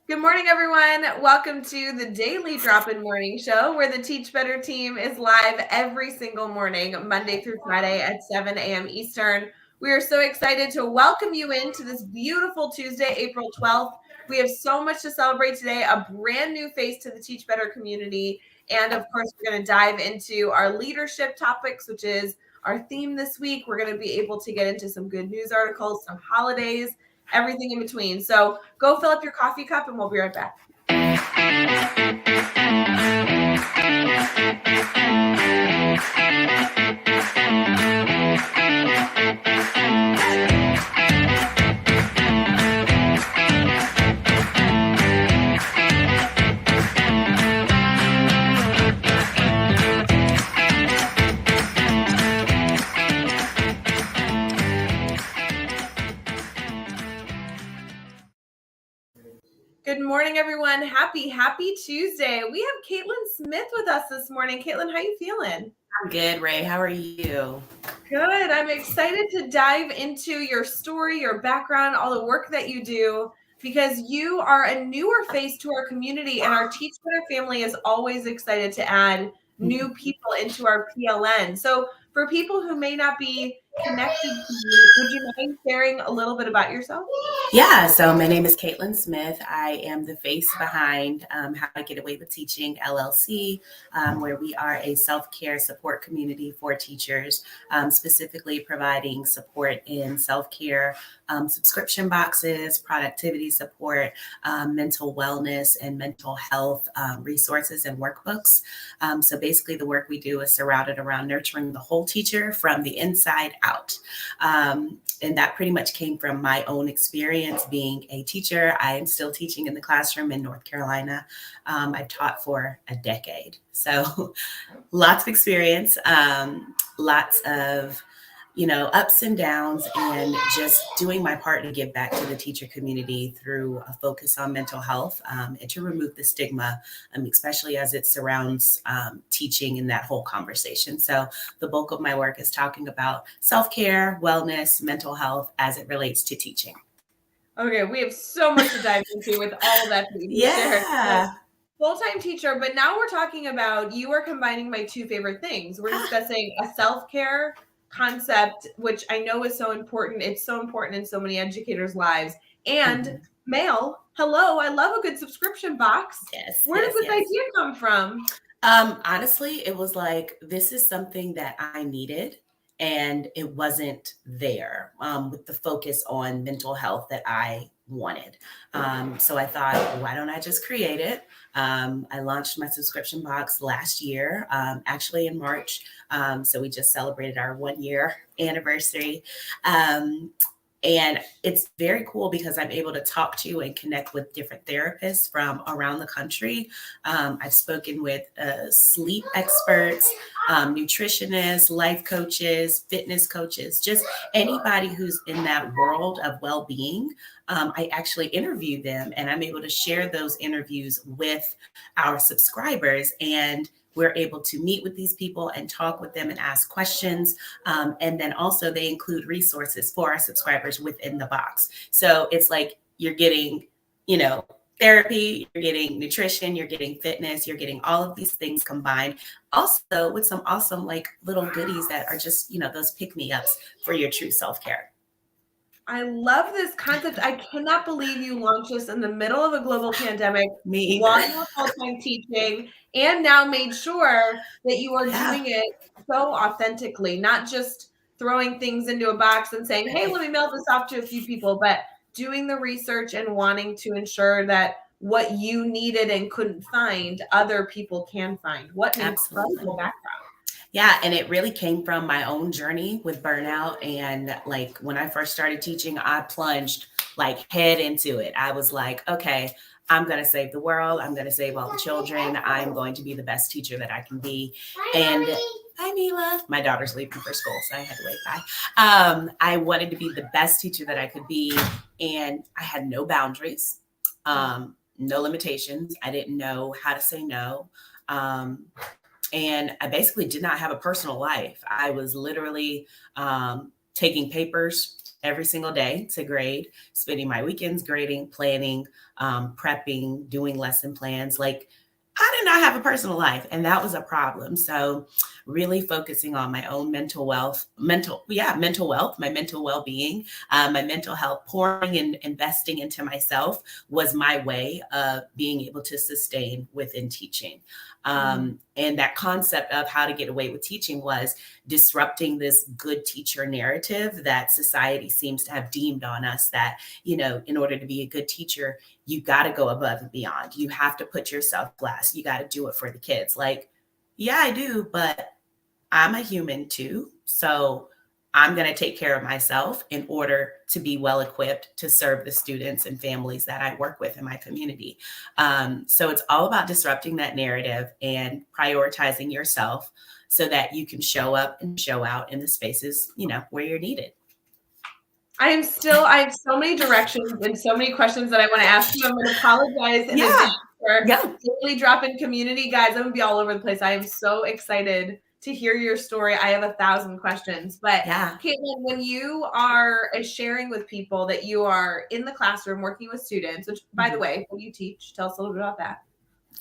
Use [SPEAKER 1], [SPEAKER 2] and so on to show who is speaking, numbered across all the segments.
[SPEAKER 1] Good morning, everyone. Welcome to the Daily Drop-In Morning Show, where the Teach Better team is live every single morning, Monday through Friday at 7 a.m. Eastern. We are so excited to welcome you into this beautiful Tuesday, April 12th. We have so much to celebrate today, a brand new face to the Teach Better community. And of course, we're going to dive into our leadership topics, which is our theme this week. We're going to be able to get into some good news articles, some holidays, everything in between. So go fill up your coffee cup and we'll be right back. Good morning, everyone. Happy Tuesday. We have Caitlin Smith with us this morning. Caitlin, how you feeling?
[SPEAKER 2] I'm good, Rae. How are you?
[SPEAKER 1] Good. I'm excited to dive into your story, your background, all the work that you do, because you are a newer face to our community, and our Teach Better family is always excited to add new people into our PLN. So for people who may not be connected to you, would you mind sharing a little bit about yourself?
[SPEAKER 2] Yeah, so my name is Caitlin Smith. I am the face behind How to Get Away with Teaching LLC, where we are a self-care support community for teachers, specifically providing support in self-care subscription boxes, productivity support, mental wellness, and mental health resources and workbooks. So basically, the work we do is surrounded around nurturing the whole teacher from the inside out. And that pretty much came from my own experience being a teacher. I am still teaching in the classroom in North Carolina. I've taught for a decade. So lots of experience, lots of ups and downs, and just doing my part to give back to the teacher community through a focus on mental health and to remove the stigma, especially as it surrounds teaching in that whole conversation. So the bulk of my work is talking about self-care, wellness, mental health as it relates to teaching.
[SPEAKER 1] Okay, we have so much to dive into with all that you shared.
[SPEAKER 2] Yeah.
[SPEAKER 1] Full-time teacher, but now we're talking about, you are combining my two favorite things. We're discussing a self-care concept, which I know is so important. It's so important in so many educators' lives. And mail. Hello, I love a good subscription box.
[SPEAKER 2] Yes.
[SPEAKER 1] Where did this idea come from?
[SPEAKER 2] Honestly, it was like, this is something that I needed, and it wasn't there with the focus on mental health that I wanted. So I thought, why don't I just create it? I launched my subscription box last year, actually in March. So we just celebrated our 1 year anniversary. And it's very cool because I'm able to talk to and connect with different therapists from around the country. I've spoken with sleep experts, nutritionists, life coaches, fitness coaches, just anybody who's in that world of well-being. I actually interview them, and I'm able to share those interviews with our subscribers, and we're able to meet with these people and talk with them and ask questions. And then also they include resources for our subscribers within the box. So it's like you're getting, therapy, you're getting nutrition, you're getting fitness, you're getting all of these things combined. Also with some awesome like little goodies that are just, those pick-me-ups for your true self-care.
[SPEAKER 1] I love this concept. I cannot believe you launched this in the middle of a global pandemic
[SPEAKER 2] Me
[SPEAKER 1] while
[SPEAKER 2] either.
[SPEAKER 1] you were full-time teaching, and now made sure that you are doing it so authentically, not just throwing things into a box and saying, hey, let me mail this off to a few people, but doing the research and wanting to ensure that what you needed and couldn't find, other people can find. What an incredible background.
[SPEAKER 2] Yeah, and it really came from my own journey with burnout. And like when I first started teaching, I plunged like head into it. I was like, okay, I'm going to save the world. I'm going to save all the children. I'm going to be the best teacher that I can be. And hi, Mila. My daughter's leaving for school, so I had to wait. Bye. I wanted to be the best teacher that I could be, and I had no boundaries, no limitations. I didn't know how to say no. And I basically did not have a personal life. I was literally taking papers every single day to grade, spending my weekends grading, planning, prepping, doing lesson plans. Like, I did not have a personal life, and that was a problem. So really focusing on my own mental wealth, my mental well-being, my mental health, pouring and investing into myself was my way of being able to sustain within teaching. And that concept of how to get away with teaching was disrupting this good teacher narrative that society seems to have deemed on us, that, in order to be a good teacher, you got to go above and beyond. You have to put yourself last. You got to do it for the kids. Like, yeah, I do, but I'm a human too. So I'm going to take care of myself in order to be well equipped to serve the students and families that I work with in my community. So it's all about disrupting that narrative and prioritizing yourself so that you can show up and show out in the spaces, where you're needed.
[SPEAKER 1] I have so many directions and so many questions that I want to ask you. I'm going to apologize in advance for Daily Drop-In community. Guys, I'm going to be all over the place. I am so excited to hear your story. I have 1,000 questions. But Caitlin, when you are sharing with people that you are in the classroom working with students, which, by the way, what do you teach? Tell us a little bit about that.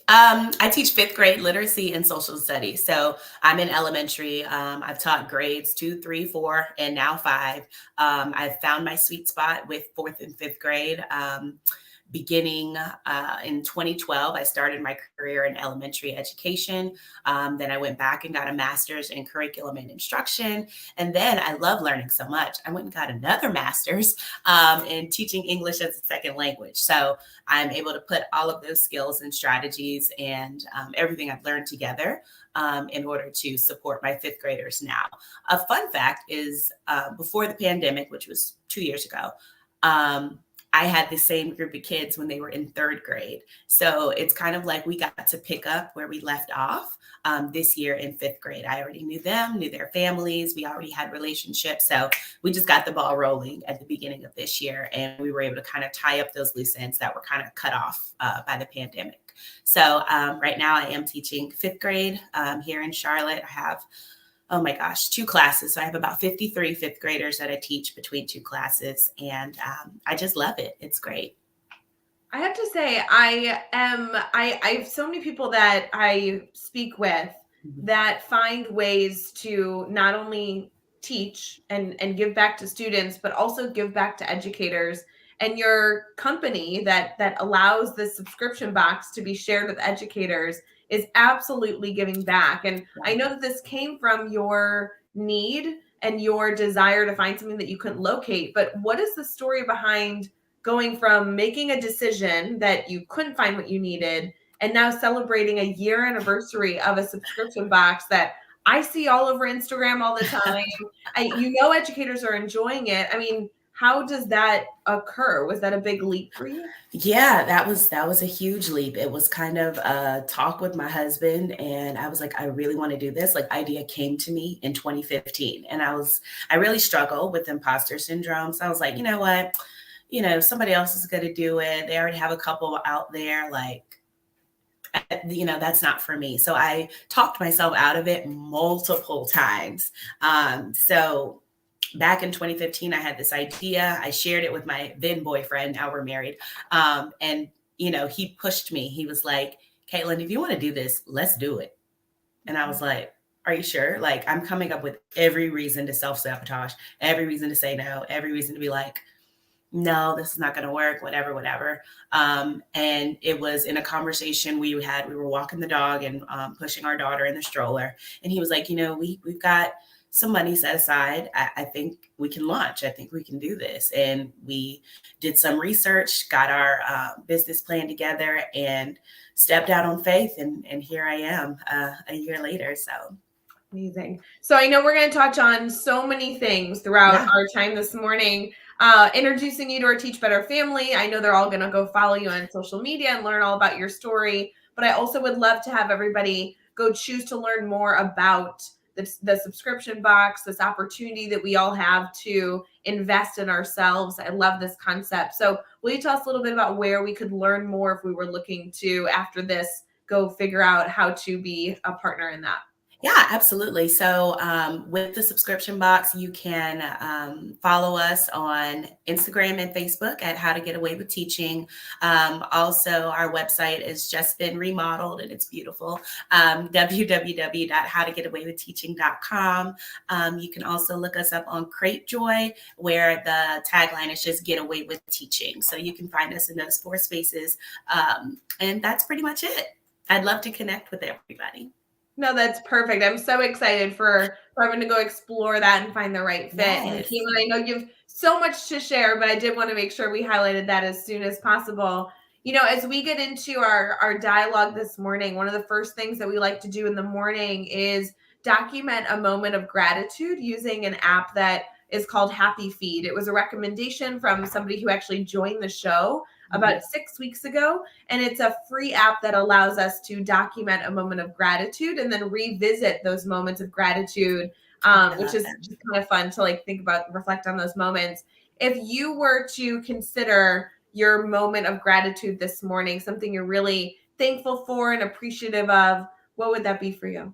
[SPEAKER 2] I teach 5th grade literacy and social studies. So I'm in elementary. I've taught grades 2, 3, 4, and now 5. I've found my sweet spot with 4th and 5th grade. Beginning in 2012, I started my career in elementary education. Then I went back and got a master's in curriculum and instruction. And then I love learning so much, I went and got another master's in teaching English as a second language. So I'm able to put all of those skills and strategies and everything I've learned together in order to support my 5th graders now. A fun fact is before the pandemic, which was 2 years ago, I had the same group of kids when they were in 3rd grade. So it's kind of like we got to pick up where we left off this year in 5th grade. I already knew them, knew their families. We already had relationships. So we just got the ball rolling at the beginning of this year. And we were able to kind of tie up those loose ends that were kind of cut off by the pandemic. So right now I am teaching 5th grade here in Charlotte. I have 2 classes. So I have about 53 5th graders that I teach between 2 classes. And I just love it. It's great.
[SPEAKER 1] I have to say, I have so many people that I speak with that find ways to not only teach and give back to students, but also give back to educators. And your company that allows the subscription box to be shared with educators is absolutely giving back. And I know that this came from your need and your desire to find something that you couldn't locate. But what is the story behind going from making a decision that you couldn't find what you needed and now celebrating a year anniversary of a subscription box that I see all over Instagram all the time? Educators are enjoying it. I mean, how does that occur? Was that a big leap for you?
[SPEAKER 2] Yeah, that was a huge leap. It was kind of a talk with my husband, and I was like, I really want to do this. Like, idea came to me in 2015, and I really struggle with imposter syndrome. So I was like, you know what? Somebody else is going to do it. They already have a couple out there. Like, that's not for me. So I talked myself out of it multiple times. So back in 2015, I had this idea. I shared it with my then boyfriend. Now we're married. And he pushed me. He was like, Caitlin, if you want to do this, let's do it. And I was like, are you sure? Like, I'm coming up with every reason to self-sabotage, every reason to say no, every reason to be like, no, this is not going to work, whatever. And it was in a conversation we were walking the dog and pushing our daughter in the stroller. And he was like, we've got some money set aside. I think we can launch. I think we can do this. And we did some research, got our business plan together, and stepped out on faith. And here I am a year later. So
[SPEAKER 1] amazing. So I know we're going to touch on so many things throughout our time this morning. Introducing you to our Teach Better family. I know they're all going to go follow you on social media and learn all about your story. But I also would love to have everybody go choose to learn more about the subscription box, this opportunity that we all have to invest in ourselves. I love this concept. So will you tell us a little bit about where we could learn more if we were looking to, after this, go figure out how to be a partner in that?
[SPEAKER 2] Yeah, absolutely. So, with the subscription box, you can follow us on Instagram and Facebook at How to Get Away with Teaching. Also, our website has just been remodeled and it's beautiful. www.howtogetawaywithteaching.com. You can also look us up on Cratejoy, where the tagline is just "Get Away with Teaching." So you can find us in those four spaces, and that's pretty much it. I'd love to connect with everybody.
[SPEAKER 1] No, that's perfect. I'm so excited for everyone to go explore that and find the right fit. And
[SPEAKER 2] Yes.
[SPEAKER 1] Caitlin, I know you have so much to share, but I did want to make sure we highlighted that as soon as possible. As we get into our dialogue this morning, one of the first things that we like to do in the morning is document a moment of gratitude using an app that is called Happy Feed. It was a recommendation from somebody who actually joined the show about 6 weeks ago. And it's a free app that allows us to document a moment of gratitude and then revisit those moments of gratitude,
[SPEAKER 2] I
[SPEAKER 1] which
[SPEAKER 2] love
[SPEAKER 1] is
[SPEAKER 2] that.
[SPEAKER 1] just kind of fun to think about, reflect on those moments. If you were to consider your moment of gratitude this morning, something you're really thankful for and appreciative of, what would that be for you?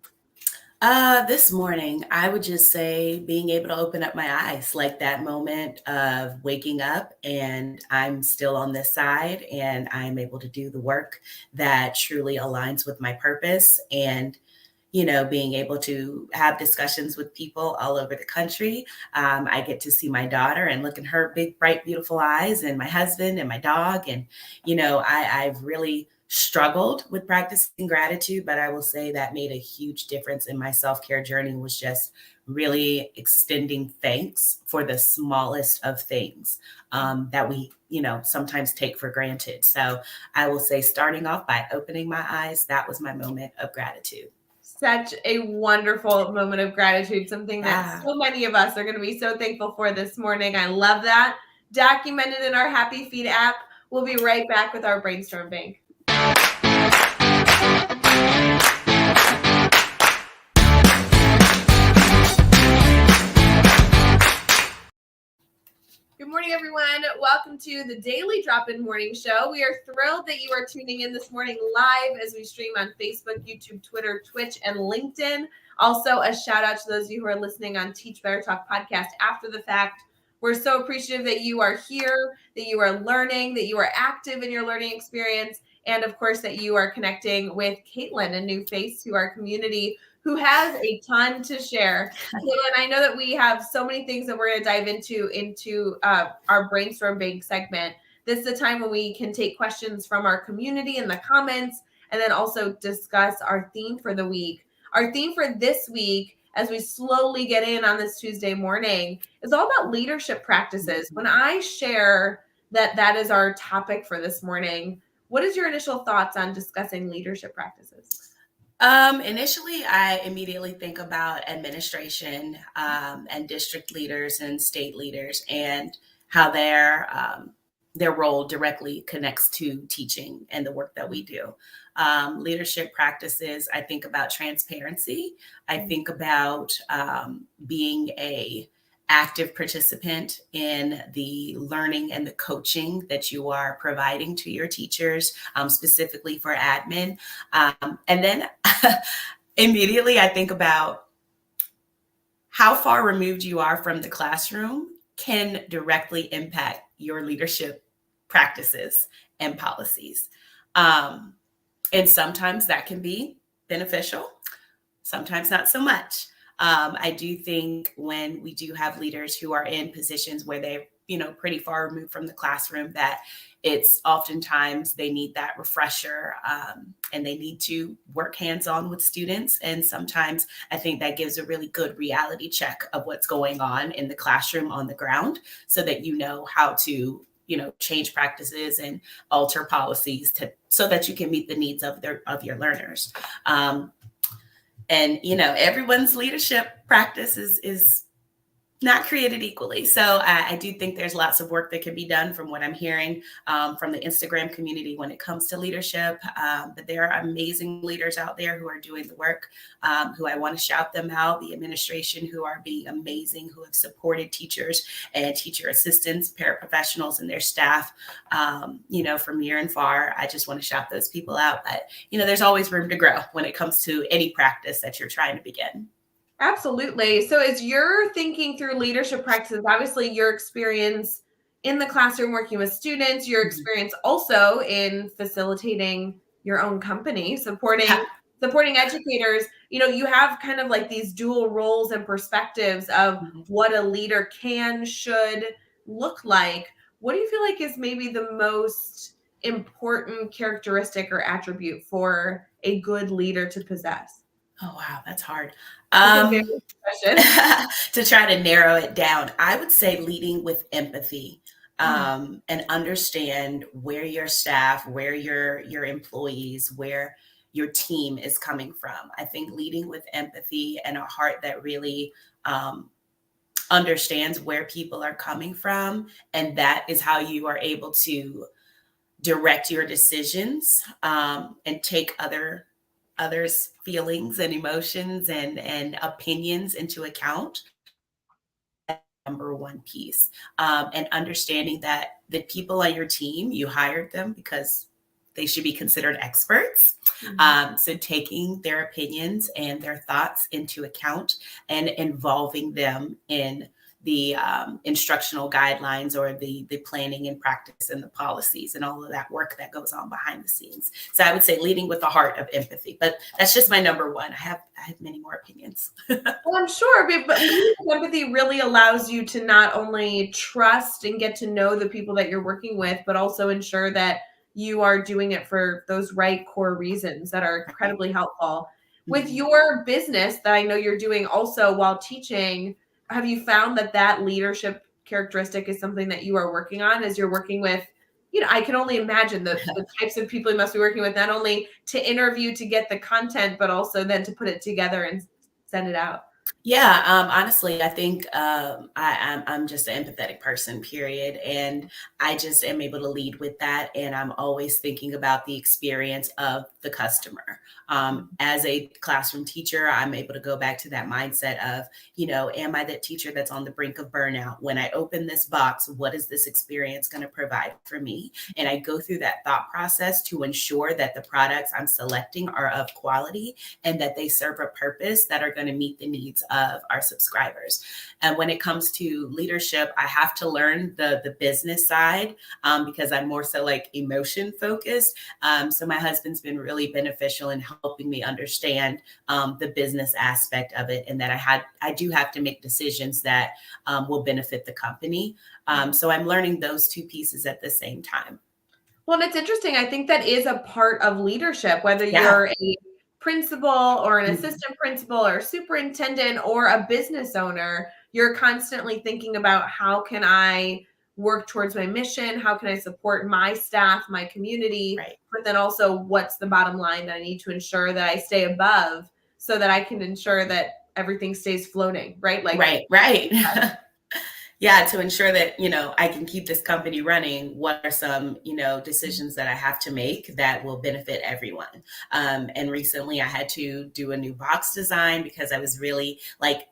[SPEAKER 2] This morning, I would just say being able to open up my eyes, like that moment of waking up and I'm still on this side and I'm able to do the work that truly aligns with my purpose. And being able to have discussions with people all over the country. I get to see my daughter and look in her big, bright, beautiful eyes, and my husband and my dog. And, I've really struggled with practicing gratitude, but I will say that made a huge difference in my self-care journey, was just really extending thanks for the smallest of things that we, sometimes take for granted. So I will say, starting off by opening my eyes, that was my moment of gratitude.
[SPEAKER 1] Such a wonderful moment of gratitude, something that
[SPEAKER 2] Yeah.
[SPEAKER 1] so many of us are going to be so thankful for this morning. I love that. Documented in our Happy Feed app. We'll be right back with our brainstorm bank. Good morning, everyone. Welcome to the Daily Drop-In Morning Show. We are thrilled that you are tuning in this morning live as we stream on Facebook, YouTube, Twitter, Twitch, and LinkedIn. Also, a shout out to those of you who are listening on Teach Better Talk podcast after the fact. We're so appreciative that you are here, that you are learning, that you are active in your learning experience, and of course, that you are connecting with Caitlin, a new face to our community who has a ton to share. Caitlin, I know that we have so many things that we're going to dive into our brainstorm bank segment. This is a time when we can take questions from our community in the comments and then also discuss our theme for the week. Our theme for this week, as we slowly get in on this Tuesday morning, is all about leadership practices. When I share that is our topic for this morning, what is your initial thoughts on discussing leadership practices?
[SPEAKER 2] Initially, I immediately think about administration and district leaders and state leaders and how their role directly connects to teaching and the work that we do. Leadership practices, I think about transparency. I think about being a active participant in the learning and the coaching that you are providing to your teachers, specifically for admin. And then immediately I think about how far removed you are from the classroom can directly impact your leadership practices and policies. And sometimes that can be beneficial, sometimes not so much. I do think when we do have leaders who are in positions where they're, pretty far removed from the classroom, that it's oftentimes they need that refresher and they need to work hands-on with students. And sometimes I think that gives a really good reality check of what's going on in the classroom on the ground, so that you know how to change practices and alter policies so that you can meet the needs of your learners. And everyone's leadership practice is Not created equally. So I do think there's lots of work that can be done from what I'm hearing from the Instagram community when it comes to leadership. But there are amazing leaders out there who are doing the work, who I want to shout them out. The administration who are being amazing, who have supported teachers and teacher assistants, paraprofessionals, and their staff, from near and far. I just want to shout those people out. But, there's always room to grow when it comes to any practice that you're trying to begin.
[SPEAKER 1] Absolutely. So as you're thinking through leadership practices, obviously your experience in the classroom working with students, your experience also in facilitating your own company, supporting educators, you have kind of like these dual roles and perspectives of what a leader should look like. What do you feel like is maybe the most important characteristic or attribute for a good leader to possess?
[SPEAKER 2] Oh, wow, that's hard.
[SPEAKER 1] Question.
[SPEAKER 2] To try to narrow it down, I would say leading with empathy, and understand where your staff, where your employees, where your team is coming from. I think leading with empathy and a heart that really understands where people are coming from, and that is how you are able to direct your decisions, and take others' feelings and emotions and opinions into account. Number one piece, and understanding that the people on your team, you hired them because they should be considered experts. So taking their opinions and their thoughts into account and involving them in the instructional guidelines or the planning and practice and the policies and all of that work that goes on behind the scenes. So I would say leading with the heart of empathy, but that's just my number one. I have many more opinions.
[SPEAKER 1] Well, I'm sure, but leading with empathy really allows you to not only trust and get to know the people that you're working with, but also ensure that you are doing it for those right core reasons that are incredibly helpful. With your business that I know you're doing also while teaching, have you found that leadership characteristic is something that you are working on as you're working with, I can only imagine the types of people you must be working with, not only to interview to get the content, but also then to put it together and send it out?
[SPEAKER 2] Yeah, honestly, I think I'm just an empathetic person, period. And I just am able to lead with that. And I'm always thinking about the experience of the customer. As a classroom teacher, I'm able to go back to that mindset of, am I that teacher that's on the brink of burnout? When I open this box, what is this experience going to provide for me? And I go through that thought process to ensure that the products I'm selecting are of quality and that they serve a purpose that are going to meet the needs of our subscribers. And when it comes to leadership, I have to learn the business side, because I'm more so like emotion focused. So my husband's been really beneficial in helping me understand the business aspect of it, and that I do have to make decisions that will benefit the company. So I'm learning those two pieces at the same time.
[SPEAKER 1] Well, and it's interesting. I think that is a part of leadership, whether
[SPEAKER 2] Yeah.
[SPEAKER 1] you're a principal or an assistant principal or superintendent or a business owner, you're constantly thinking about how can I work towards my mission? How can I support my staff, my community?
[SPEAKER 2] Right.
[SPEAKER 1] But then also what's the bottom line that I need to ensure that I stay above so that I can ensure that everything stays floating, right? Like,
[SPEAKER 2] Right. Yeah, to ensure that, I can keep this company running, what are some, decisions that I have to make that will benefit everyone? And recently I had to do a new box design because I was really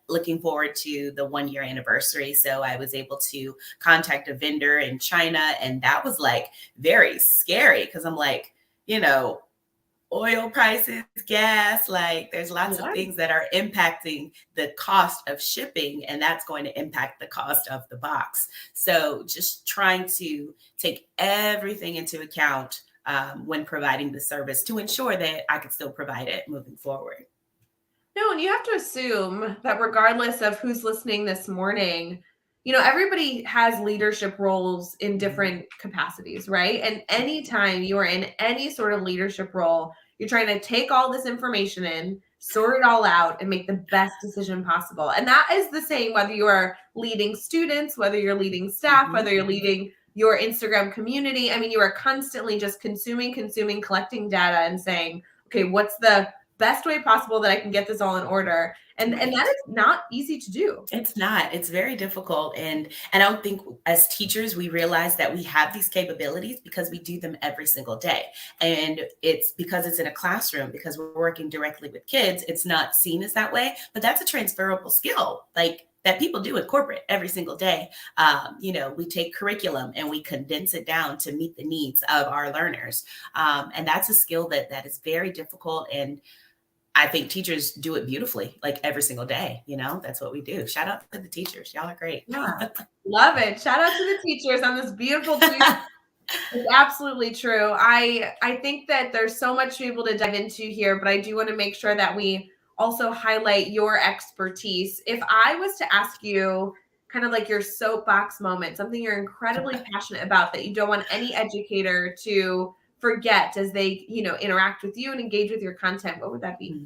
[SPEAKER 2] looking forward to the 1 year anniversary. So I was able to contact a vendor in China, and that was very scary because I'm oil prices, gas, there's lots of things that are impacting the cost of shipping, and that's going to impact the cost of the box. So just trying to take everything into account when providing the service to ensure that I could still provide it moving forward.
[SPEAKER 1] No, and you have to assume that regardless of who's listening this morning, everybody has leadership roles in different capacities, right? And anytime you are in any sort of leadership role, you're trying to take all this information in, sort it all out, and make the best decision possible. And that is the same whether you are leading students, whether you're leading staff, whether you're leading your Instagram community. I mean, you are constantly just consuming, collecting data and saying, okay, what's the best way possible that I can get this all in order? And
[SPEAKER 2] Right.
[SPEAKER 1] that is not easy to do.
[SPEAKER 2] It's not. It's very difficult. And I don't think as teachers we realize that we have these capabilities because we do them every single day. And it's because it's in a classroom, because we're working directly with kids, it's not seen as that way. But that's a transferable skill, like that people do in corporate every single day. We take curriculum and we condense it down to meet the needs of our learners. And that's a skill that is very difficult, and I think teachers do it beautifully, like every single day. That's what we do. Shout out to the teachers. Y'all are great.
[SPEAKER 1] Yeah. Love it. Shout out to the teachers on this beautiful Tuesday. It's absolutely true. I think that there's so much to be able to dive into here, but I do want to make sure that we also highlight your expertise. If I was to ask you kind of like your soapbox moment, something you're incredibly passionate about that you don't want any educator to forget as they, interact with you and engage with your content, what would that be?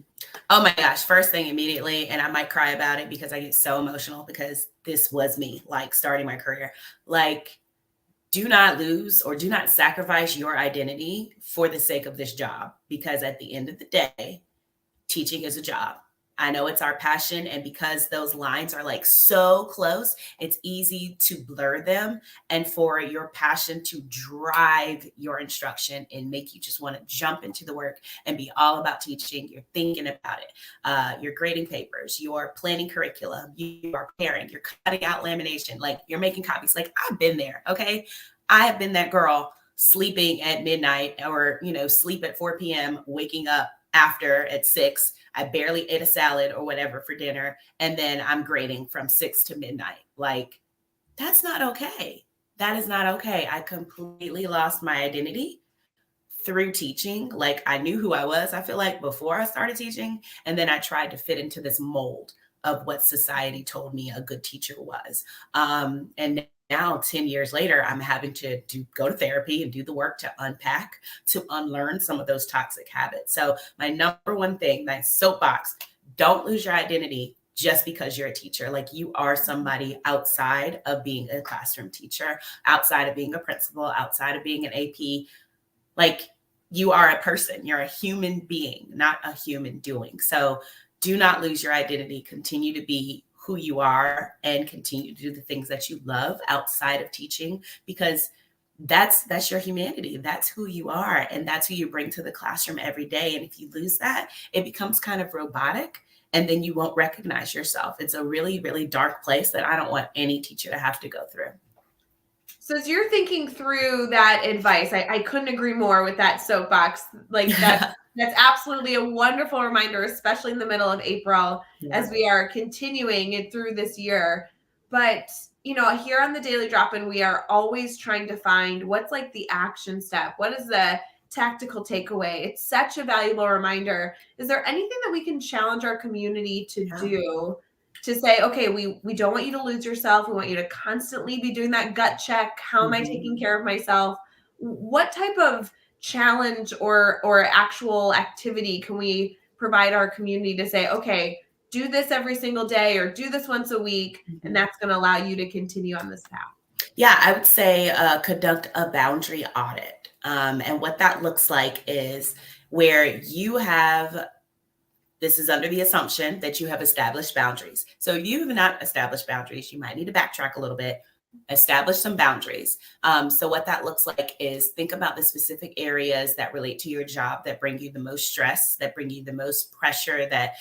[SPEAKER 2] Oh my gosh. First thing immediately, and I might cry about it because I get so emotional because this was me, like starting my career. Like, do not lose or do not sacrifice your identity for the sake of this job, because at the end of the day, teaching is a job. I know it's our passion, and because those lines are like so close, it's easy to blur them, and for your passion to drive your instruction and make you just want to jump into the work and be all about teaching. You're thinking about it. You're grading papers, you're planning curriculum, you are preparing, you're cutting out lamination, like you're making copies. Like, I've been there. Okay. I have been that girl sleeping at midnight, or, sleep at 4 p.m., waking up after at 6. I barely ate a salad or whatever for dinner. And then I'm grading from 6 to midnight. Like, that's not okay. That is not okay. I completely lost my identity through teaching. Like, I knew who I was, I feel like, before I started teaching. And then I tried to fit into this mold of what society told me a good teacher was. And now 10 years later, I'm having to go to therapy and do the work to unpack, to unlearn some of those toxic habits. So my number one thing, my soapbox, don't lose your identity just because you're a teacher. Like, you are somebody outside of being a classroom teacher, outside of being a principal, outside of being an AP. Like, you are a person, you're a human being, not a human doing. So do not lose your identity. Continue to be who you are and continue to do the things that you love outside of teaching, because that's your humanity. That's who you are. And that's who you bring to the classroom every day. And if you lose that, it becomes kind of robotic, and then you won't recognize yourself. It's a really, really dark place that I don't want any teacher to have to go through.
[SPEAKER 1] So as you're thinking through that advice, I couldn't agree more with that soapbox. Like, that's absolutely a wonderful reminder, especially in the middle of April, as we are continuing it through this year. But, here on the Daily Drop-In, we are always trying to find what's like the action step. What is the tactical takeaway? It's such a valuable reminder. Is there anything that we can challenge our community to do to say, okay, we don't want you to lose yourself. We want you to constantly be doing that gut check. How am I taking care of myself? What type of challenge or actual activity can we provide our community to say, okay, do this every single day or do this once a week, and that's going to allow you to continue on this path?
[SPEAKER 2] Yeah, I would say conduct a boundary audit. And what that looks like is where you have, this is under the assumption that you have established boundaries. So if you have not established boundaries, you might need to backtrack a little bit, establish some boundaries. So what that looks like is think about the specific areas that relate to your job that bring you the most stress, that bring you the most pressure, that,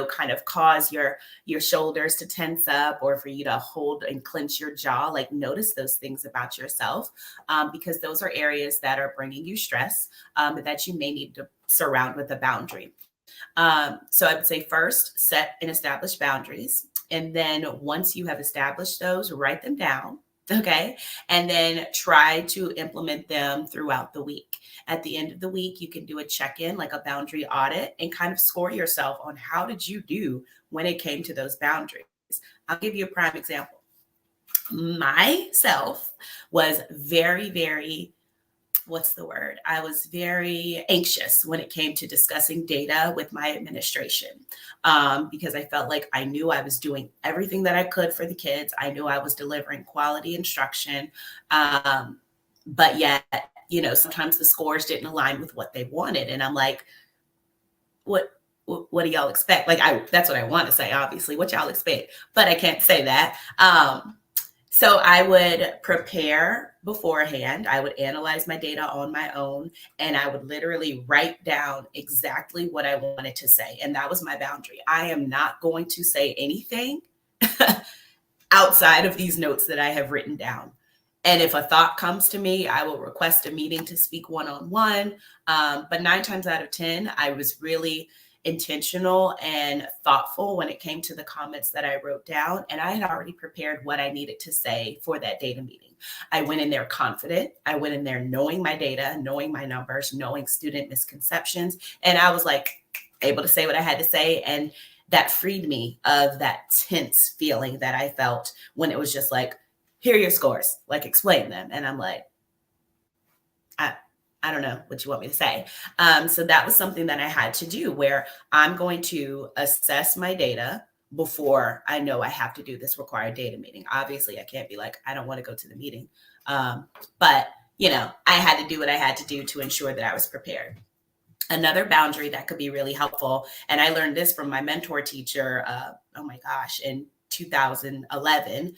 [SPEAKER 2] kind of cause your shoulders to tense up or for you to hold and clench your jaw. Like, notice those things about yourself, because those are areas that are bringing you stress, that you may need to surround with a boundary. So I would say first, set and establish boundaries. And then once you have established those, write them down. Okay. And then try to implement them throughout the week. At the end of the week, you can do a check-in, like a boundary audit, and kind of score yourself on how did you do when it came to those boundaries. I'll give you a prime example. Myself was very, very, I was very anxious when it came to discussing data with my administration, because I felt like I knew I was doing everything that I could for the kids. I knew I was delivering quality instruction. But yet, sometimes the scores didn't align with what they wanted. And I'm like, what what do y'all expect? Like, that's what I want to say, obviously, what y'all expect, but I can't say that. So I would prepare beforehand. I would analyze my data on my own, and I would literally write down exactly what I wanted to say. And that was my boundary. I am not going to say anything outside of these notes that I have written down. And if a thought comes to me, I will request a meeting to speak one-on-one. But 9 times out of 10, I was really intentional and thoughtful when it came to the comments that I wrote down. And I had already prepared what I needed to say for that data meeting. I went in there confident. I went in there knowing my data, knowing my numbers, knowing student misconceptions. And I was like able to say what I had to say. And that freed me of that tense feeling that I felt when it was just like, here are your scores, like explain them. And I'm like, I don't know what you want me to say. So that was something that I had to do, where I'm going to assess my data before I know I have to do this required data meeting. Obviously, I can't be like, I don't want to go to the meeting. But, I had to do what I had to do to ensure that I was prepared. Another boundary that could be really helpful, and I learned this from my mentor teacher, in 2011,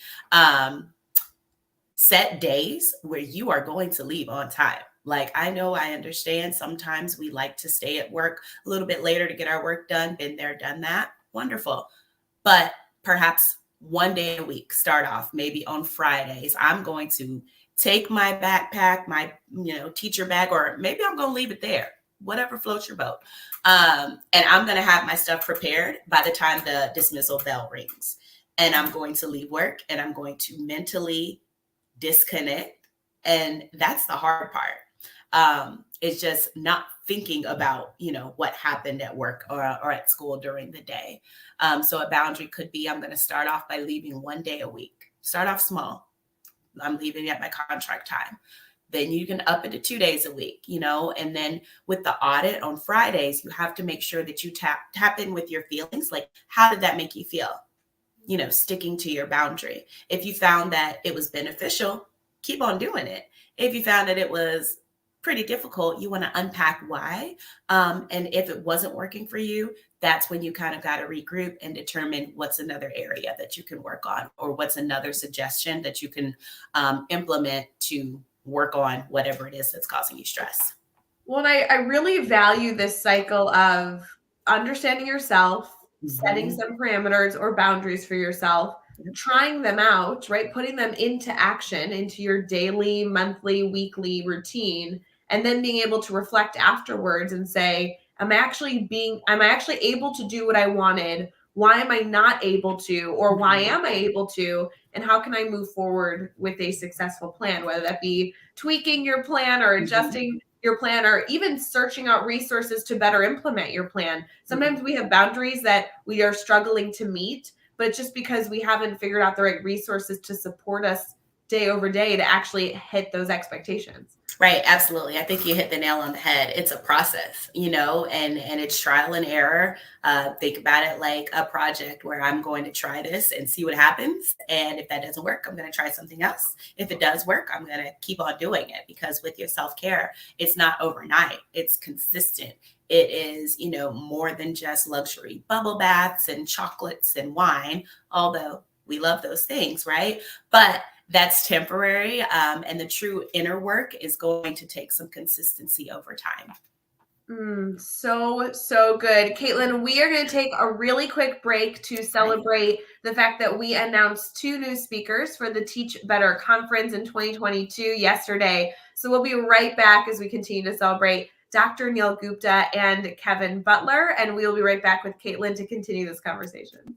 [SPEAKER 2] set days where you are going to leave on time. Like, I understand sometimes we like to stay at work a little bit later to get our work done. Been there, done that. Wonderful. But perhaps one day a week, start off maybe on Fridays. I'm going to take my backpack, my, teacher bag, or maybe I'm going to leave it there, whatever floats your boat. And I'm going to have my stuff prepared by the time the dismissal bell rings. And I'm going to leave work and I'm going to mentally disconnect. And that's the hard part. It's just not thinking about, what happened at work or at school during the day. So a boundary could be, I'm going to start off by leaving one day a week. Start off small. I'm leaving at my contract time. Then you can up it to 2 days a week, and then with the audit on Fridays, you have to make sure that you tap in with your feelings. Like, how did that make you feel? Sticking to your boundary. If you found that it was beneficial, keep on doing it. If you found that it was pretty difficult, you want to unpack why. And if it wasn't working for you, that's when you kind of got to regroup and determine what's another area that you can work on, or what's another suggestion that you can implement to work on whatever it is that's causing you stress.
[SPEAKER 1] Well, I really value this cycle of understanding yourself, setting some parameters or boundaries for yourself, trying them out, right? Putting them into action, into your daily, monthly, weekly routine, and then being able to reflect afterwards and say, am I actually able to do what I wanted? Why am I not able to, or why am I able to? And how can I move forward with a successful plan, whether that be tweaking your plan or adjusting your plan, or even searching out resources to better implement your plan. Sometimes we have boundaries that we are struggling to meet, but it's just because we haven't figured out the right resources to support us day over day to actually hit those expectations.
[SPEAKER 2] Right. Absolutely. I think you hit the nail on the head. It's a process, and it's trial and error. Think about it like a project where I'm going to try this and see what happens. And if that doesn't work, I'm going to try something else. If it does work, I'm going to keep on doing it, because with your self-care, it's not overnight. It's consistent. It is, more than just luxury bubble baths and chocolates and wine, although we love those things, right? But that's temporary. And the true inner work is going to take some consistency over time.
[SPEAKER 1] So good. Caitlin, we are going to take a really quick break to celebrate the fact that we announced 2 new speakers for the Teach Better Conference in 2022 yesterday. So we'll be right back as we continue to celebrate Dr. Neil Gupta and Kevin Butler. And we'll be right back with Caitlin to continue this conversation.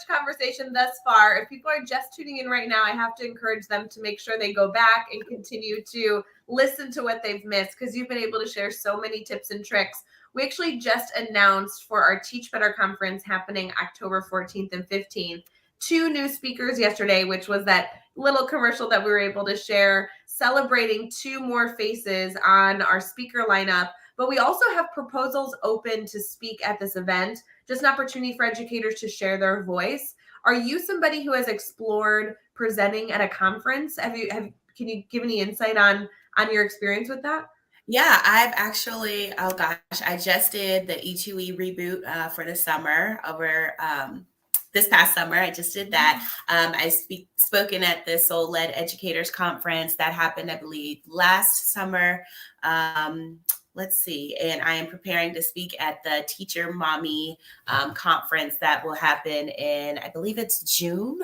[SPEAKER 1] conversation thus far. If people are just tuning in right now, I have to encourage them to make sure they go back and continue to listen to what they've missed, because you've been able to share so many tips and tricks. We actually just announced for our Teach Better conference happening October 14th and 15th, 2 new speakers yesterday, which was that little commercial that we were able to share, celebrating 2 more faces on our speaker lineup. But we also have proposals open to speak at this event, just an opportunity for educators to share their voice. Are you somebody who has explored presenting at a conference? Can you give any insight on your experience with that?
[SPEAKER 2] Yeah, I've actually, oh gosh, I just did the E2E reboot for the summer over this past summer. I just did that. Spoken at the Soul Led Educators Conference that happened, I believe, last summer. Let's see. And I am preparing to speak at the Teacher Mommy conference that will happen in, I believe it's June.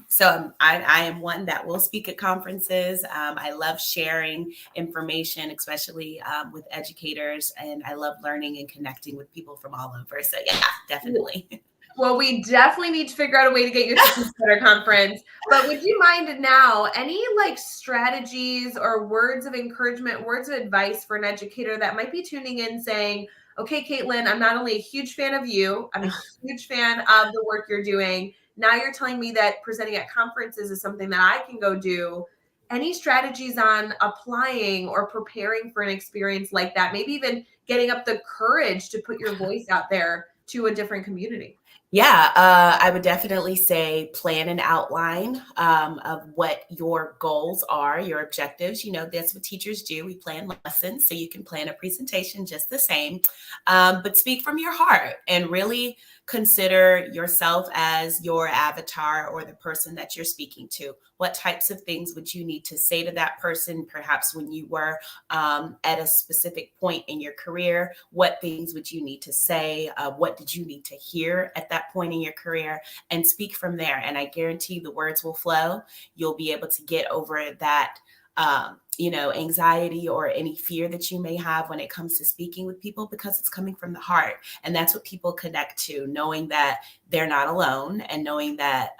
[SPEAKER 2] So I am one that will speak at conferences. I love sharing information, especially with educators, and I love learning and connecting with people from all over. So yeah, definitely.
[SPEAKER 1] Well, we definitely need to figure out a way to get you to the Teach Better conference. But would you mind now any like strategies or words of encouragement, words of advice for an educator that might be tuning in saying, okay, Caitlin, I'm not only a huge fan of you, I'm a huge fan of the work you're doing. Now you're telling me that presenting at conferences is something that I can go do. Any strategies on applying or preparing for an experience like that? Maybe even getting up the courage to put your voice out there to a different community.
[SPEAKER 2] Yeah, I would definitely say plan an outline of what your goals are, your objectives. You know, that's what teachers do. We plan lessons, so you can plan a presentation just the same. But speak from your heart and really consider yourself as your avatar or the person that you're speaking to. What types of things would you need to say to that person, perhaps when you were at a specific point in your career? What things would you need to say? What did you need to hear at that point in your career? And speak from there. And I guarantee the words will flow. You'll be able to get over that anxiety or any fear that you may have when it comes to speaking with people, because it's coming from the heart. And that's what people connect to, knowing that they're not alone and knowing that,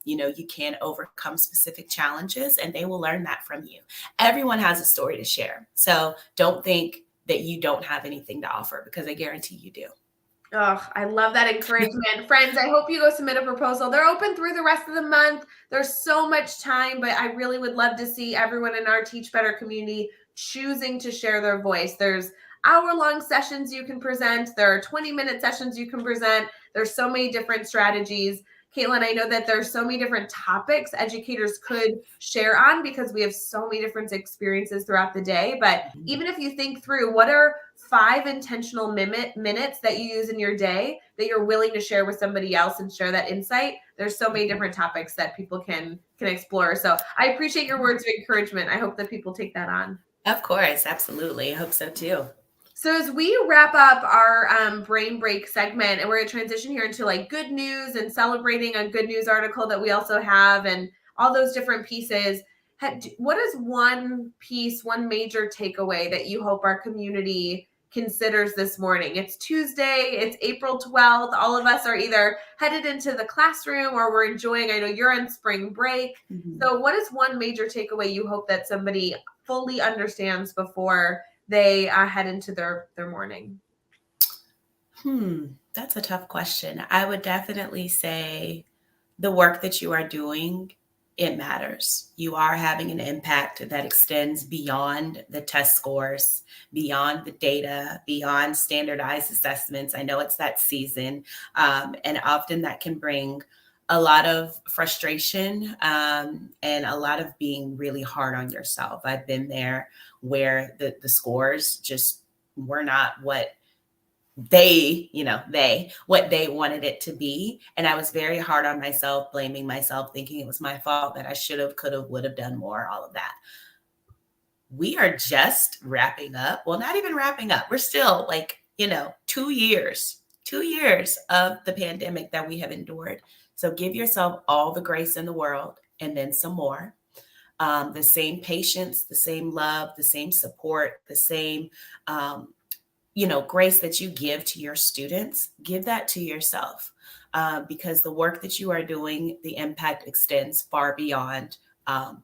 [SPEAKER 2] you can overcome specific challenges, and they will learn that from you. Everyone has a story to share. So don't think that you don't have anything to offer, because I guarantee you do.
[SPEAKER 1] Oh, I love that encouragement. Friends, I hope you go submit a proposal. They're open through the rest of the month. There's so much time, but I really would love to see everyone in our Teach Better community choosing to share their voice. There's hour-long sessions you can present. There are 20-minute sessions you can present. There's so many different strategies. Caitlin, I know that there's so many different topics educators could share on, because we have so many different experiences throughout the day. But even if you think through, what are 5 intentional minutes that you use in your day that you're willing to share with somebody else and share that insight? There's so many different topics that people can explore. So I appreciate your words of encouragement. I hope that people take that on.
[SPEAKER 2] Of course, absolutely. I hope so too.
[SPEAKER 1] So as we wrap up our brain break segment, and we're going to transition here into like good news and celebrating a good news article that we also have and all those different pieces, what is one piece, one major takeaway that you hope our community considers this morning? It's Tuesday, it's April 12th. All of us are either headed into the classroom or we're enjoying, I know you're on spring break. So what is one major takeaway you hope that somebody fully understands before they head into their morning?
[SPEAKER 2] That's a tough question. I would definitely say the work that you are doing, it matters. You are having an impact that extends beyond the test scores, beyond the data, beyond standardized assessments. I know it's that season, and often that can bring a lot of frustration and a lot of being really hard on yourself. I've been there where the scores just were not what they wanted it to be. And I was very hard on myself, blaming myself, thinking it was my fault, that I should have, could have, would have done more, all of that. We are just wrapping up. Well, not even wrapping up. We're still 2 years of the pandemic that we have endured. So give yourself all the grace in the world, and then some more. The same patience, the same love, the same support, the same grace that you give to your students, give that to yourself, because the work that you are doing, the impact extends far beyond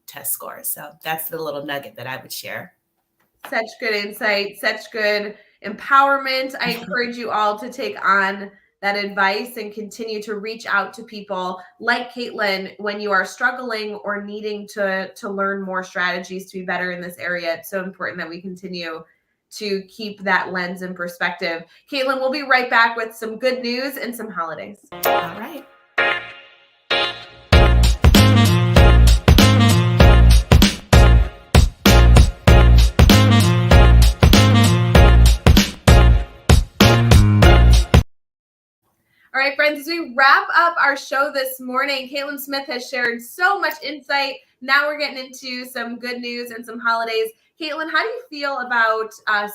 [SPEAKER 2] test scores. So that's the little nugget that I would share.
[SPEAKER 1] Such good insight, such good empowerment. I encourage you all to take on that advice and continue to reach out to people like Caitlin when you are struggling or needing to learn more strategies to be better in this area. It's so important that we continue to keep that lens in perspective. Caitlin, we'll be right back with some good news and some holidays.
[SPEAKER 2] All right.
[SPEAKER 1] All right, friends, as we wrap up our show this morning, Caitlin Smith has shared so much insight. Now we're getting into some good news and some holidays. Caitlin, how do you feel about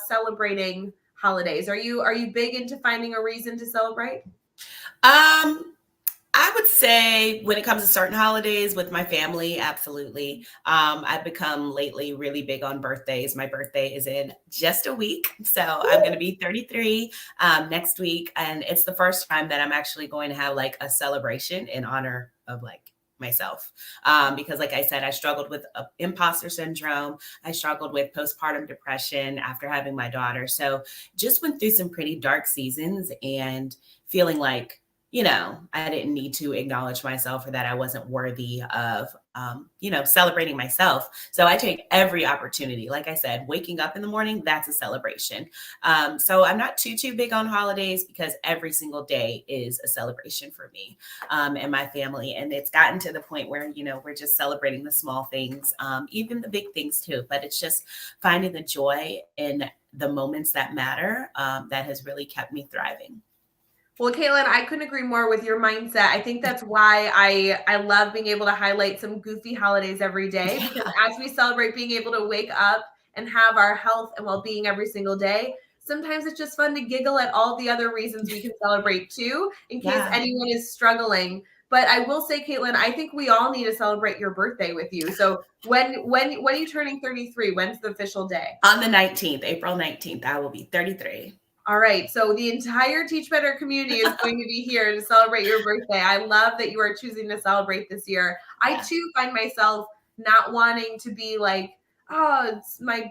[SPEAKER 1] celebrating holidays? Are you big into finding a reason to celebrate?
[SPEAKER 2] I would say when it comes to certain holidays with my family, absolutely. I've become lately really big on birthdays. My birthday is in just a week. So I'm going to be 33 next week. And it's the first time that I'm actually going to have like a celebration in honor of like myself. Because like I said, I struggled with imposter syndrome. I struggled with postpartum depression after having my daughter. So just went through some pretty dark seasons and feeling like, I didn't need to acknowledge myself or that I wasn't worthy of, celebrating myself. So I take every opportunity. Like I said, waking up in the morning, that's a celebration. So I'm not too big on holidays because every single day is a celebration for me and my family. And it's gotten to the point where, we're just celebrating the small things, even the big things too. But it's just finding the joy in the moments that matter that has really kept me thriving.
[SPEAKER 1] Well, Caitlin, I couldn't agree more with your mindset. I think that's why I love being able to highlight some goofy holidays every day, because as we celebrate being able to wake up and have our health and well-being every single day, sometimes it's just fun to giggle at all the other reasons we can celebrate too, in case anyone is struggling. But I will say, Caitlin, I think we all need to celebrate your birthday with you. So when are you turning 33? When's the official day?
[SPEAKER 2] On the 19th, April 19th, I will be 33.
[SPEAKER 1] All right. So the entire Teach Better community is going to be here to celebrate your birthday. I love that you are choosing to celebrate this year. Yeah. I too find myself not wanting to be like, oh,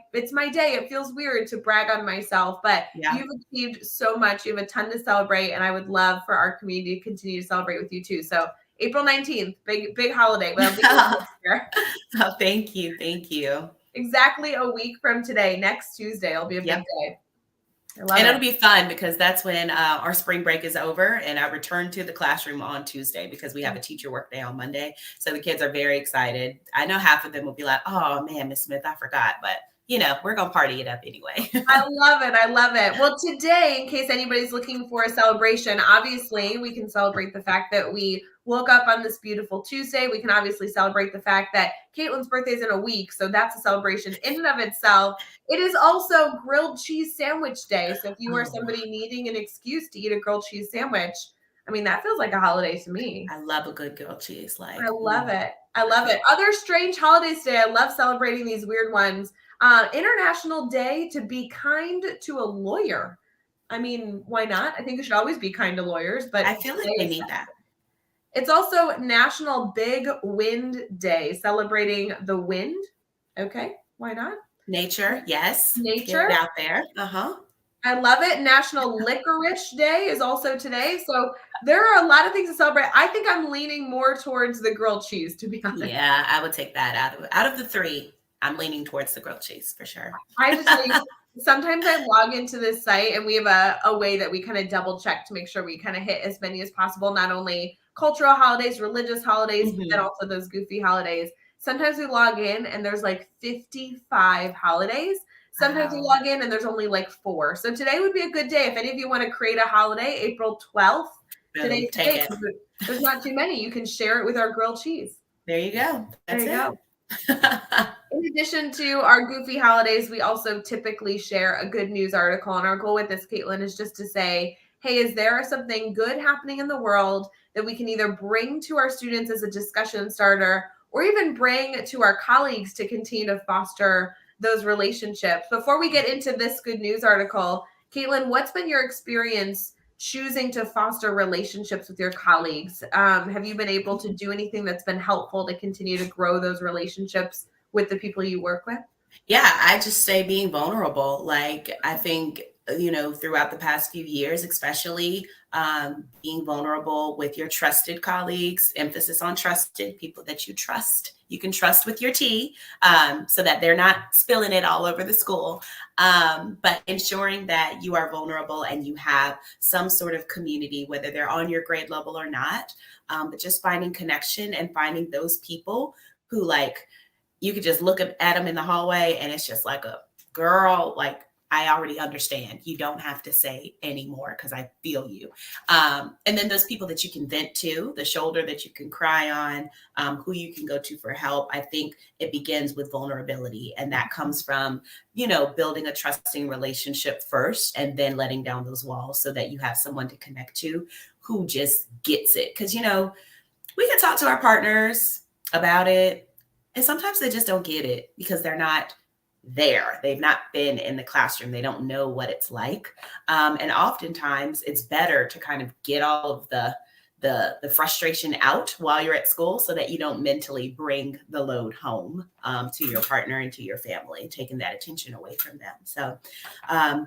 [SPEAKER 1] it's my day. It feels weird to brag on myself, but you've achieved so much. You have a ton to celebrate, and I would love for our community to continue to celebrate with you too. So April 19th, big holiday. Well,
[SPEAKER 2] oh, thank you. Thank you.
[SPEAKER 1] Exactly a week from today, next Tuesday, it'll be a big day.
[SPEAKER 2] And it'll be fun because that's when our spring break is over and I return to the classroom on Tuesday because we have a teacher work day on Monday. So the kids are very excited. I know half of them will be like, oh man, Miss Smith, I forgot. But we're going to party it up anyway.
[SPEAKER 1] I love it. I love it. Well, today, in case anybody's looking for a celebration, obviously we can celebrate the fact that we woke up on this beautiful Tuesday. We can obviously celebrate the fact that Caitlin's birthday is in a week. So that's a celebration in and of itself. It is also grilled cheese sandwich day. So if you are somebody needing an excuse to eat a grilled cheese sandwich, I mean, that feels like a holiday to me.
[SPEAKER 2] I love a good grilled cheese.
[SPEAKER 1] I love it. I love it. Other strange holidays today. I love celebrating these weird ones. International Day to be kind to a lawyer. I mean, why not? I think we should always be kind to lawyers, but
[SPEAKER 2] I feel like they need that.
[SPEAKER 1] It's also National Big Wind Day, celebrating the wind. Okay, why not?
[SPEAKER 2] Nature, yes.
[SPEAKER 1] Nature.
[SPEAKER 2] Get it out there.
[SPEAKER 1] I love it. National Licorice Day is also today. So there are a lot of things to celebrate. I think I'm leaning more towards the grilled cheese, to be honest.
[SPEAKER 2] Yeah, I would take that out of the three. I'm leaning towards the grilled cheese for sure.
[SPEAKER 1] I just tell you, sometimes I log into this site and we have a way that we kind of double check to make sure we kind of hit as many as possible, not only cultural holidays, religious holidays, but then also those goofy holidays. Sometimes we log in and there's like 55 holidays. Sometimes we log in and there's only like 4. So today would be a good day. If any of you want to create a holiday, April 12th, today's day. There's not too many. You can share it with our grilled cheese.
[SPEAKER 2] There you go. That's it.
[SPEAKER 1] In addition to our goofy holidays, we also typically share a good news article. And our goal with this, Caitlin, is just to say, hey, is there something good happening in the world that we can either bring to our students as a discussion starter or even bring to our colleagues to continue to foster those relationships? Before we get into this good news article, Caitlin, what's been your experience choosing to foster relationships with your colleagues? Have you been able to do anything that's been helpful to continue to grow those relationships with the people you work with?
[SPEAKER 2] Yeah, I just say being vulnerable. Like, I think, throughout the past few years, especially being vulnerable with your trusted colleagues, emphasis on trusted people that you trust. You can trust with your tea, so that they're not spilling it all over the school. But ensuring that you are vulnerable and you have some sort of community, whether they're on your grade level or not, but just finding connection and finding those people who, like, you could just look at them in the hallway and it's just like, a girl, like, I already understand. You don't have to say anymore because I feel you. And then those people that you can vent to, the shoulder that you can cry on, who you can go to for help. I think it begins with vulnerability. And that comes from, building a trusting relationship first and then letting down those walls so that you have someone to connect to who just gets it. Because, we can talk to our partners about it, and sometimes they just don't get it because they're not there. They've not been in the classroom. They don't know what it's like. And oftentimes it's better to kind of get all of the frustration out while you're at school so that you don't mentally bring the load home to your partner and to your family, taking that attention away from them. So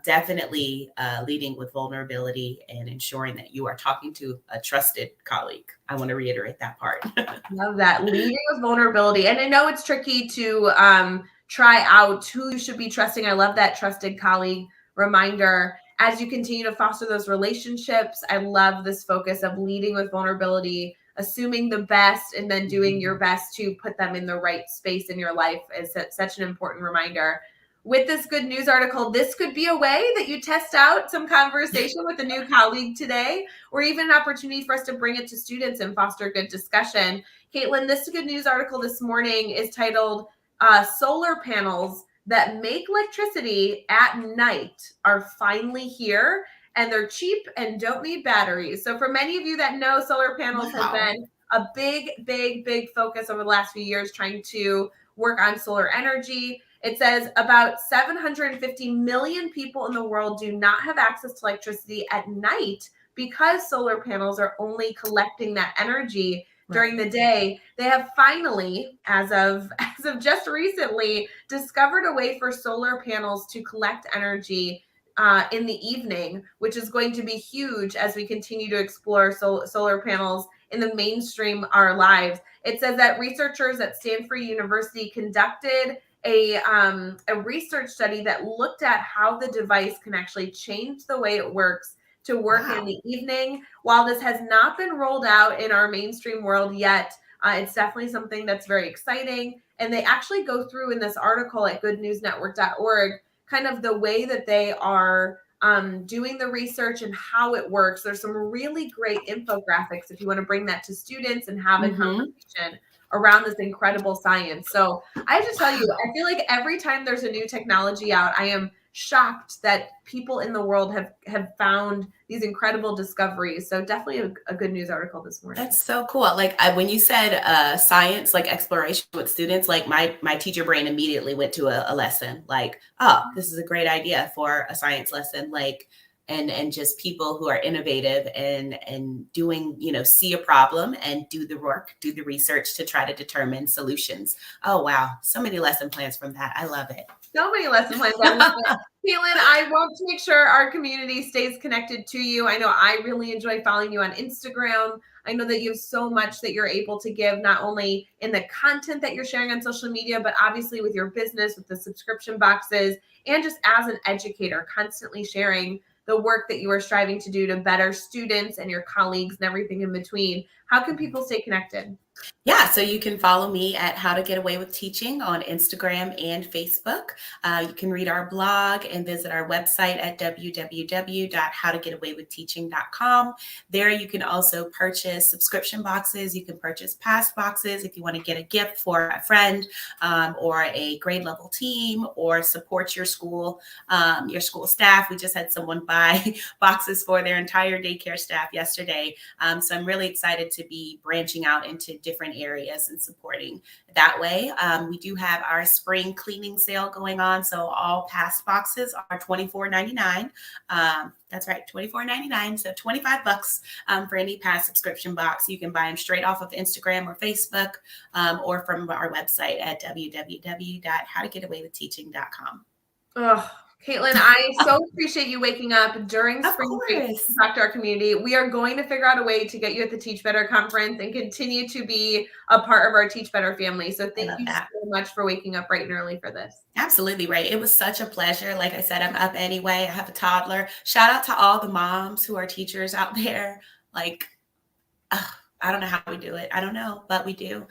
[SPEAKER 2] definitely leading with vulnerability and ensuring that you are talking to a trusted colleague. I want to reiterate that part.
[SPEAKER 1] Love that. Leading with vulnerability. And I know it's tricky to try out who you should be trusting. I love that trusted colleague reminder. As you continue to foster those relationships, I love this focus of leading with vulnerability, assuming the best, and then doing your best to put them in the right space in your life is such an important reminder. With this good news article, this could be a way that you test out some conversation with a new colleague today, or even an opportunity for us to bring it to students and foster good discussion. Caitlin, this good news article this morning is titled Solar Panels That Make Electricity at Night Are Finally Here, and they're cheap and don't need batteries. So for many of you that know, solar panels have been a big focus over the last few years, trying to work on solar energy. It says about 750 million people in the world do not have access to electricity at night because solar panels are only collecting that energy during the day. They have finally, as of just recently, discovered a way for solar panels to collect energy in the evening, which is going to be huge as we continue to explore solar panels in the mainstream our lives. It says that researchers at Stanford University conducted a research study that looked at how the device can actually change the way it works to work in the evening. While this has not been rolled out in our mainstream world yet, it's definitely something that's very exciting. And they actually go through in this article at goodnewsnetwork.org kind of the way that they are doing the research and how it works. There's some really great infographics if you want to bring that to students and have a conversation around this incredible science. So I have to tell you, I feel like every time there's a new technology out, I am shocked that people in the world have found these incredible discoveries. So definitely a good news article this morning.
[SPEAKER 2] That's so cool. Like, when you said science, like exploration with students, like my teacher brain immediately went to a lesson. Like, oh, this is a great idea for a science lesson. Like, and just people who are innovative and doing, see a problem and do the work, do the research to try to determine solutions. Oh, wow. So many lesson plans from that. I love it.
[SPEAKER 1] So many lesson plans. Caitlin, I want to make sure our community stays connected to you. I know I really enjoy following you on Instagram. I know that you have so much that you're able to give, not only in the content that you're sharing on social media, but obviously with your business, with the subscription boxes, and just as an educator, constantly sharing the work that you are striving to do to better students and your colleagues and everything in between. How can people stay connected?
[SPEAKER 2] Yeah, so you can follow me at How to Get Away with Teaching on Instagram and Facebook. You can read our blog and visit our website at www.howtogetawaywithteaching.com. There you can also purchase subscription boxes. You can purchase past boxes if you want to get a gift for a friend or a grade level team, or support your school staff. We just had someone buy boxes for their entire daycare staff yesterday. So I'm really excited to to be branching out into different areas and supporting that way. We do have our spring cleaning sale going on. So all past boxes are $24.99. That's right, $24.99. So $25 for any past subscription box. You can buy them straight off of Instagram or Facebook, or from our website at www.howtogetawaywithteaching.com.
[SPEAKER 1] Oh, Caitlin, I so appreciate you waking up during spring break to talk to our community. We are going to figure out a way to get you at the Teach Better conference and continue to be a part of our Teach Better family. So thank you so much for waking up bright and early for this.
[SPEAKER 2] Absolutely, Rae. It was such a pleasure. Like I said, I'm up anyway. I have a toddler. Shout out to all the moms who are teachers out there. Like, I don't know how we do it. I don't know, but we do.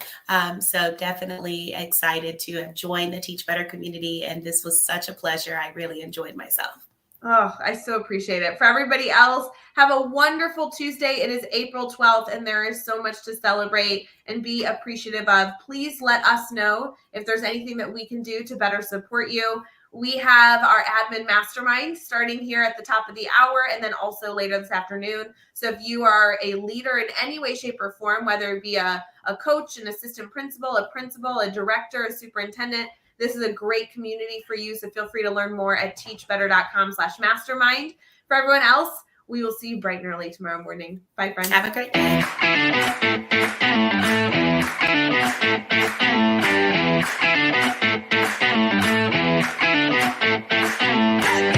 [SPEAKER 2] So definitely excited to have joined the Teach Better community. And this was such a pleasure. I really enjoyed myself.
[SPEAKER 1] Oh, I so appreciate it. For everybody else, have a wonderful Tuesday. It is April 12th, and there is so much to celebrate and be appreciative of. Please let us know if there's anything that we can do to better support you. We have our admin mastermind starting here at the top of the hour and then also later this afternoon. So if you are a leader in any way, shape, or form, whether it be a coach, an assistant principal, a director, a superintendent, this is a great community for you. So feel free to learn more at teachbetter.com/mastermind. For everyone else, we will see you bright and early tomorrow morning. Bye, friends.
[SPEAKER 2] Have a great day.